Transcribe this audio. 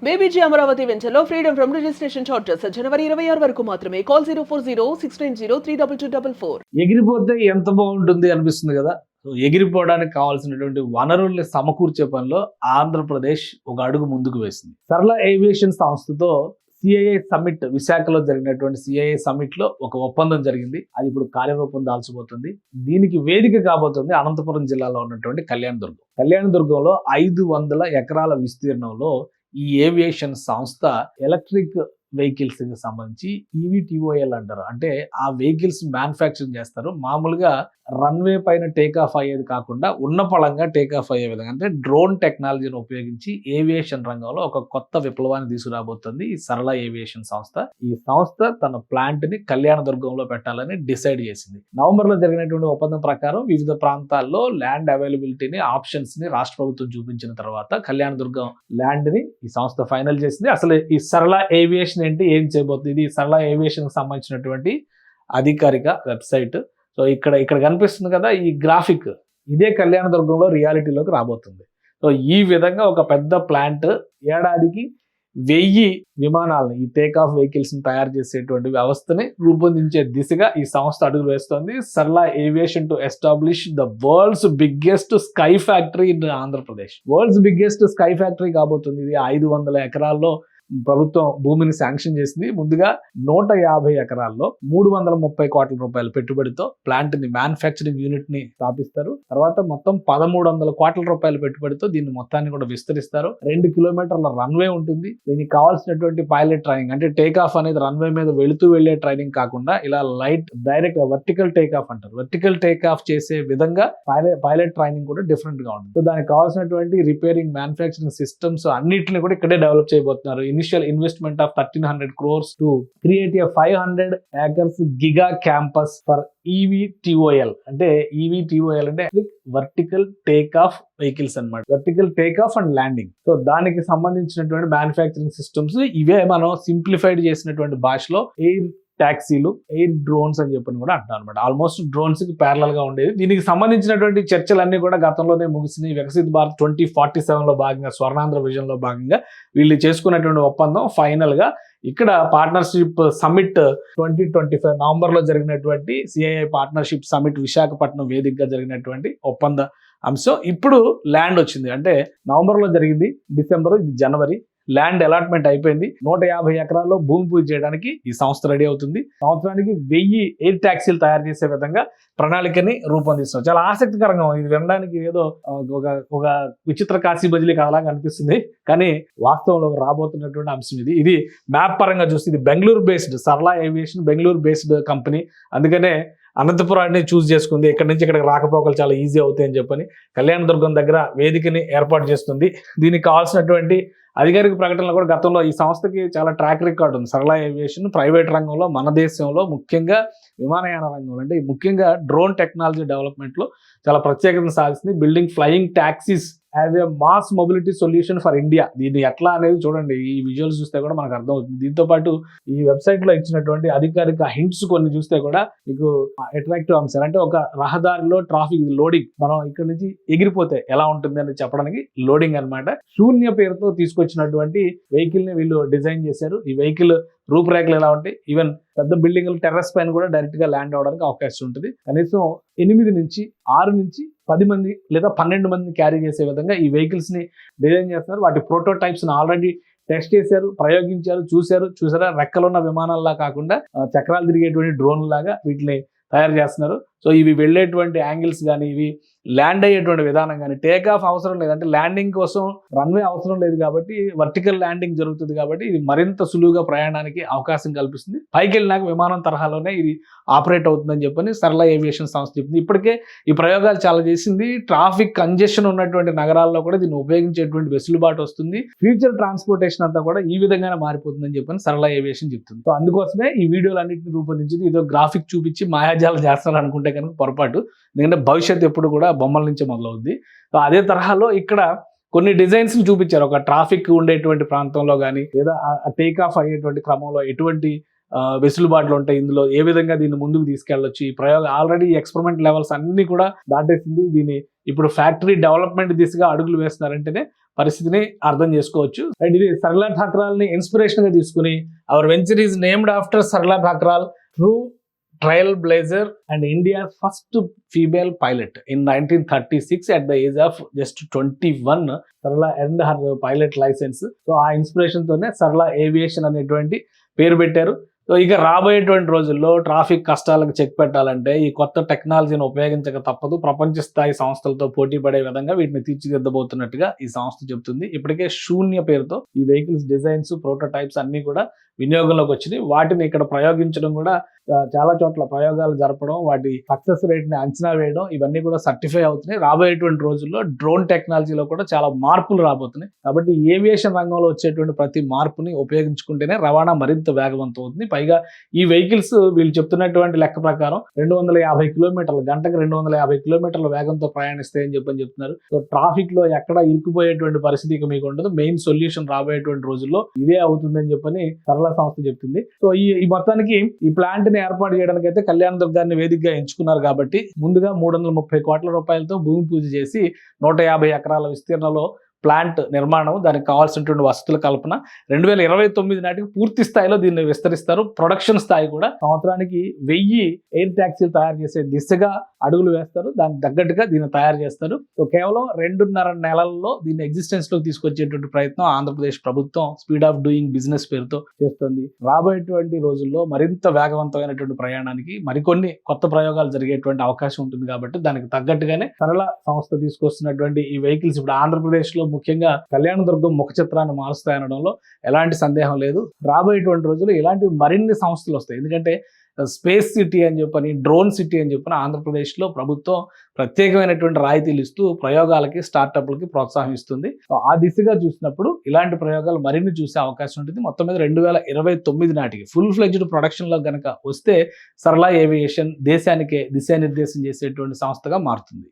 బేబీజీ అమరావతి వెంచర్లో freedom from registration charges జనవరి 26 వరకు మాత్రమే. కాల్ 04069032244. ఎగిరిపోతే ఎంత బాగుంటుంది అనిపిస్తుంది కదా. సో ఎగిరిపోవడానికి కావాల్సినటువంటి వనరుల్ని సమకూర్చే పనిలో ఆంధ్రప్రదేశ్ ఒక అడుగు ముందుకు వేసింది. సరళ ఏవియేషన్ సంస్థతో సిఐఐ సమ్మిట్, విశాఖలో జరిగినటువంటి సిఐఐ సమ్మిట్ లో ఒక ఒప్పందం జరిగింది. అది ఇప్పుడు కార్యరూపం దాల్చబోతుంది. దీనికి వేదిక కాబోతుంది అనంతపురం జిల్లాలో ఉన్నటువంటి కళ్యాణదుర్గం. కళ్యాణదుర్గంలో 500 ఎకరాల విస్తీర్ణంలో ఈ ఏవియేషన్ సంస్థ ఎలక్ట్రిక్ వెహికల్స్ కి సంబంధించి ఈవీటీఓఎల్ అంటారు. అంటే ఆ వెహికల్స్ మ్యానుఫ్యాక్చరింగ్ చేస్తారు. మామూలుగా రన్వే పైన టేక్ ఆఫ్ అయ్యేది కాకుండా ఉన్న పళంగా టేక్ ఆఫ్ అయ్యే విధంగా, అంటే డ్రోన్ టెక్నాలజీని ఉపయోగించి ఏవియేషన్ రంగంలో ఒక కొత్త విప్లవాన్ని తీసుకురాబోతుంది ఈ సరళ ఏవియేషన్ సంస్థ. ఈ సంస్థ తన ప్లాంట్ ని కళ్యాణదుర్గంలో పెట్టాలని డిసైడ్ చేసింది. నవంబర్ లో జరిగినటువంటి ఒప్పందం ప్రకారం వివిధ ప్రాంతాల్లో ల్యాండ్ అవైలబిలిటీని, ఆప్షన్స్ ని రాష్ట్ర ప్రభుత్వం చూపించిన తర్వాత కళ్యాణదుర్గం ల్యాండ్ ని ఈ సంస్థ ఫైనల్ చేసింది. అసలు ఈ సరళ ఏవియేషన్ ఏంటి, ఏం చేయబోతుంది, ఇది సరళ ఏవియేషన్ కి సంబంధించినటువంటి అధికారిక వెబ్సైట్. సో ఇక్కడ కనిపిస్తుంది కదా ఈ గ్రాఫిక్, ఇదే కళ్యాణదుర్గంలో రియాలిటీలోకి రాబోతుంది. సో ఈ విధంగా ఒక పెద్ద ప్లాంట్ ఏడాదికి 1000 విమానాలను, ఈ టేక్ ఆఫ్ వెహికల్స్ ని తయారు చేసేటువంటి వ్యవస్థని రూపొందించే దిశగా ఈ సంస్థ అడుగులు వేస్తోంది. సరళ aviation to establish the world's biggest sky factory in Andhra Pradesh. World's biggest sky factory కాబోతుంది. ఇది 500 ఎకరాల్లో ప్రభుత్వం భూమిని శాంక్షన్ చేసింది. ముందుగా 150 ఎకరాల్లో 330 కోట్ల రూపాయల పెట్టుబడితో ప్లాంట్ ని, మ్యానుఫ్యాక్చరింగ్ యూనిట్ ని స్థాపిస్తారు. తర్వాత మొత్తం 1300 కోట్ల రూపాయల పెట్టుబడితో దీన్ని మొత్తాన్ని కూడా విస్తరిస్తారు. 2 కిలోమీటర్ల రన్వే ఉంటుంది. దీనికి కావాల్సినటువంటి పైలట్ ట్రైనింగ్, అంటే టేక్ ఆఫ్ అనేది రన్వే మీద వెళుతూ వెళ్లే ట్రైనింగ్ కాకుండా ఇలా light direct vertical take off అంటారు. వర్టికల్ టేక్ ఆఫ్ చేసే విధంగా పైలట్ ట్రైనింగ్ కూడా డిఫరెంట్ గా ఉంటుంది. సో దానికి కావాల్సినటువంటి రిపేరింగ్, మ్యానుఫ్యాక్చరింగ్ సిస్టమ్స్ అన్నిటిని కూడా ఇక్కడే డెవలప్ చేయబోతున్నారు. Initial investment of 1300 crores to create a 500 acres giga campus for EVTOL. అంటే EVTOL అంటే వర్టికల్ టేక్ ఆఫ్ వెహికల్స్ అన్నమాట. Vertical take off and landing. So దానికి సంబంధించినటువంటి మ్యానుఫ్యాక్చరింగ్ సిస్టమ్స్ ఇవే మనం సింప్లిఫైడ్ చేసినటువంటి భాషలో ఎయిర్ టాక్సీలు, ఎయిర్ డ్రోన్స్ అని చెప్పని కూడా అంటాం అనమాట. ఆల్మోస్ట్ డ్రోన్స్ కి ప్యారలల్ గా ఉండేది. దీనికి సంబంధించినటువంటి చర్చలన్నీ కూడా గతంలోనే ముగిసినాయి. వికసిత్ భారత్ 2047 లో భాగంగా, స్వర్ణాంధ్ర విజన్ లో భాగంగా వీళ్ళు చేసుకున్నటువంటి ఒప్పందం ఫైనల్ గా ఇక్కడ పార్ట్నర్షిప్ సమిట్ 2025 నవంబర్ లో జరిగినటువంటి సిఐఐ పార్ట్నర్షిప్ సమిట్ విశాఖపట్నం వేదికగా జరిగినటువంటి ఒప్పంద అంశం ఇప్పుడు ల్యాండ్ వచ్చింది. అంటే నవంబర్ లో జరిగింది, డిసెంబర్, ఇది జనవరి. ల్యాండ్ అలాట్మెంట్ అయిపోయింది. 150 ఎకరాల్లో భూమి పూజ చేయడానికి ఈ సంస్థ రెడీ అవుతుంది. సంవత్సరానికి 1000 ఎయిర్ టాక్సీలు తయారు చేసే విధంగా ప్రణాళికని రూపొందిస్తుంది. చాలా ఆసక్తికరంగా ఇది వినడానికి ఏదో ఒక విచిత్ర కాశీ బదిలీ కథలాగా అనిపిస్తుంది, కానీ వాస్తవంలో రాబోతున్నటువంటి అంశం ఇది. ఇది మ్యాప్ పరంగా చూస్తే ఇది బెంగళూరు బేస్డ్, సరళ ఏవియేషన్ బెంగళూరు బేస్డ్ కంపెనీ. అందుకనే అనంతపురాన్ని చూస్ చేసుకుంది. ఇక్కడ నుంచి ఇక్కడికి రాకపోకలు చాలా ఈజీ అవుతాయి అని చెప్పని కళ్యాణదుర్గం దగ్గర వేదికని ఏర్పాటు చేస్తుంది. దీనికి కావాల్సినటువంటి అధికారిక ప్రకటనలు కూడా గతంలో ఈ సంస్థకి చాలా ట్రాక్ రికార్డ్ ఉంది. సరళ ఏవియేషన్ ప్రైవేట్ రంగంలో, మన దేశంలో ముఖ్యంగా విమానయాన రంగంలో, అంటే ముఖ్యంగా డ్రోన్ టెక్నాలజీ డెవలప్మెంట్ లో చాలా ప్రత్యేకతను సాధిస్తుంది. Building flying taxis as a mass mobility solution for India. దీన్ని ఎట్లా అనేది చూడండి, ఈ విజువల్స్ చూస్తే కూడా మనకు అర్థం అవుతుంది. దీంతో పాటు ఈ వెబ్సైట్ లో ఇచ్చినటువంటి అధికారిక హింట్స్ కొన్ని చూస్తే కూడా మీకు అట్రాక్టివ్ అంశాలు, అంటే ఒక రహదారిలో ట్రాఫిక్ లోడింగ్, మనం ఇక్కడ నుంచి ఎగిరిపోతే ఎలా ఉంటుంది అని చెప్పడానికి లోడింగ్ అన్నమాట. శూన్య పేరుతో తీసుకొచ్చినటువంటి వెహికల్ ని వీళ్ళు డిజైన్ చేశారు. ఈ వెహికల్ రూపురేఖలు ఎలా ఉంటాయి, ఈవెన్ పెద్ద బిల్డింగ్లు టెర్రస్ పైన కూడా డైరెక్ట్ గా ల్యాండ్ అవడానికి అవకాశం ఉంటుంది. కనీసం 8 నుంచి 6 నుంచి 10 మంది లేదా 12 మందిని క్యారీ చేసే విధంగా ఈ వెహికల్స్ ని డిజైన్ చేస్తున్నారు. వాటి ప్రోటోటైప్స్ ని ఆల్రెడీ టెస్ట్ చేశారు, ప్రయోగించారు, చూసారా రెక్కలున్న విమానాల్లా కాకుండా చక్రాలు తిరిగేటువంటి డ్రోన్ లాగా వీటిని తయారు చేస్తున్నారు. సో ఇవి వెళ్ళేటువంటి యాంగిల్స్ కానీ, ఇవి ల్యాండ్ అయ్యేటువంటి విధానం కానీ, టేక్ ఆఫ్ అవసరం లేదు, అంటే ల్యాండింగ్ కోసం రన్వే అవసరం లేదు కాబట్టి వర్టికల్ ల్యాండింగ్ జరుగుతుంది కాబట్టి ఇది మరింత సులువుగా ప్రయాణానికి అవకాశం కల్పిస్తుంది. పైకి వెళ్ళినాక విమానం తరహాలోనే ఇది ఆపరేట్ అవుతుందని చెప్పని సరళ ఏవియేషన్ సంస్థ చెప్తుంది. ఇప్పటికే ఈ ప్రయోగాలు చాలా చేసింది. ట్రాఫిక్ కంజెషన్ ఉన్నటువంటి నగరాల్లో కూడా దీన్ని ఉపయోగించేటువంటి వెసులుబాటు వస్తుంది. ఫ్యూచర్ ట్రాన్స్పోర్టేషన్ అంతా కూడా ఈ విధంగానే మారిపోతుందని చెప్పని సరళ ఏవియేషన్ చెప్తుంది. సో అందుకోసమే ఈ వీడియోలు అన్నింటినీ రూపొందించింది. ఇదో గ్రాఫిక్ చూపించి మాయాజాలం చేస్తారు అనుకుంటే కనుక పొరపాటు. ఎందుకంటే భవిష్యత్తు ఎప్పుడు కూడా బొమ్మల నుంచే మొదలవుద్ది. సో అదే తరహాలో ఇక్కడ కొన్ని డిజైన్స్ ని చూపించారు. ఒక ట్రాఫిక్ ఉండేటువంటి ప్రాంతంలో కానీ, లేదా టేక్ ఆఫ్ అయ్యేటువంటి క్రమంలో ఎటువంటి వెసులుబాట్లు ఉంటాయి, ఇందులో ఏ విధంగా దీన్ని ముందుకు తీసుకెళ్ళొచ్చు. ఈ ప్రయోగం ఆల్రెడీ ఎక్స్పెరిమెంట్ లెవెల్స్ అన్ని కూడా దాటేసింది. దీన్ని ఇప్పుడు ఫ్యాక్టరీ డెవలప్మెంట్ దిశగా అడుగులు వేస్తున్నారంటేనే పరిస్థితిని అర్థం చేసుకోవచ్చు. అండ్ ఇది సరళా ఠాక్రాల్ని ఇన్స్పిరేషన్ గా తీసుకుని our venture is named after Sarla Thukral, true trailblazer and India first female pilot in 1936 at the age of just 21. Sarla earned her pilot licence. So ఆ ఇన్స్పిరేషన్ తోనే సరళ ఏవియేషన్ అనేటువంటి పేరు పెట్టారు. సో ఇక రాబోయేటువంటి రోజుల్లో ట్రాఫిక్ కష్టాలకు చెక్ పెట్టాలంటే ఈ కొత్త టెక్నాలజీని ఉపయోగించక తప్పదు. ప్రపంచ స్థాయి సంస్థలతో పోటీ పడే విధంగా వీటిని తీర్చిదిద్దబోతున్నట్టుగా ఈ సంస్థ చెబుతుంది. ఇప్పటికే శూన్య పేరుతో ఈ వెహికల్స్ డిజైన్స్, ప్రోటోటైప్స్ అన్ని కూడా వినియోగంలోకి వచ్చినాయి. వాటిని ఇక్కడ ప్రయోగించడం కూడా చాలా చోట్ల ప్రయోగాలు జరపడం, వాటి సక్సెస్ రేట్ ని అంచనా వేయడం, ఇవన్నీ కూడా సర్టిఫై అవుతున్నాయి. రాబోయేటువంటి రోజుల్లో డ్రోన్ టెక్నాలజీలో కూడా చాలా మార్పులు రాబోతున్నాయి. కాబట్టి ఏవియేషన్ రంగంలో వచ్చేటువంటి ప్రతి మార్పుని ఉపయోగించుకుంటేనే రవాణా మరింత వేగవంతం అవుతుంది. పైగా ఈ వెహికల్స్ వీళ్ళు చెప్తున్నటువంటి లెక్క ప్రకారం 250 కిలోమీటర్లు గంటకు 250 కిలోమీటర్ల వేగంతో ప్రయాణిస్తాయని చెప్తున్నారు. సో ట్రాఫిక్ లో ఎక్కడ ఇరుక్కుపోయేటువంటి పరిస్థితి ఇక మీకు ఉండదు. మెయిన్ సొల్యూషన్ రాబోయేటువంటి రోజుల్లో ఇదే అవుతుందని చెప్పని సరళ సంస్థ చెప్తుంది. సో ఈ మొత్తానికి ఈ ప్లాంట్ ని ఏర్పాటు చేయడానికి అయితే కళ్యాణదుర్గాన్ని వేదికగా ఎంచుకున్నారు. కాబట్టి ముందుగా 330 కోట్ల రూపాయలతో భూమి పూజ చేసి 150 ఎకరాల విస్తీర్ణంలో ప్లాంట్ నిర్మాణం, దానికి కావాల్సినటువంటి వసతుల కల్పన 2029 నాటికి పూర్తి స్థాయిలో దీన్ని విస్తరిస్తారు. ప్రొడక్షన్ స్థాయి కూడా సంవత్సరానికి 1000 ఎయిర్ ట్యాక్సీలు తయారు చేసే దిశగా అడుగులు వేస్తారు. దానికి తగ్గట్టుగా దీన్ని తయారు చేస్తారు. సో కేవలం 2.5 నెలల్లో దీన్ని ఎగ్జిస్టెన్స్ లోకి తీసుకొచ్చేటువంటి ప్రయత్నం ఆంధ్రప్రదేశ్ ప్రభుత్వం స్పీడ్ ఆఫ్ డూయింగ్ బిజినెస్ పేరుతో చేస్తుంది. రాబోయేటువంటి రోజుల్లో మరింత వేగవంతమైనటువంటి ప్రయాణానికి మరికొన్ని కొత్త ప్రయోగాలు జరిగేటువంటి అవకాశం ఉంటుంది. కాబట్టి దానికి తగ్గట్టుగానే సరళ సంస్థ తీసుకొస్తున్నటువంటి ఈ వెహికల్స్ ఇప్పుడు ఆంధ్రప్రదేశ్ లో ముఖ్యంగా కళ్యాణదుర్గం ముఖ చిత్రాన్ని మారుస్తాయనడంలో ఎలాంటి సందేహం లేదు. రాబోయేటువంటి రోజుల్లో ఇలాంటి మరిన్ని సంస్థలు వస్తాయి. ఎందుకంటే స్పేస్ సిటీ అని చెప్పని, డ్రోన్ సిటీ అని చెప్పని ఆంధ్రప్రదేశ్లో ప్రభుత్వం ప్రత్యేకమైనటువంటి రాయితీలు ఇస్తూ ప్రయోగాలకి, స్టార్టప్లకి ప్రోత్సాహం ఇస్తుంది. ఆ దిశగా చూసినప్పుడు ఇలాంటి ప్రయోగాలు మరిన్ని చూసే అవకాశం ఉంటుంది. మొత్తం మీద 2029 నాటికి ఫుల్ ఫ్లెడ్జ్డ్ ప్రొడక్షన్లో కనుక వస్తే సరళ ఏవియేషన్ దేశానికే దిశానిర్దేశం చేసేటువంటి సంస్థగా మారుతుంది.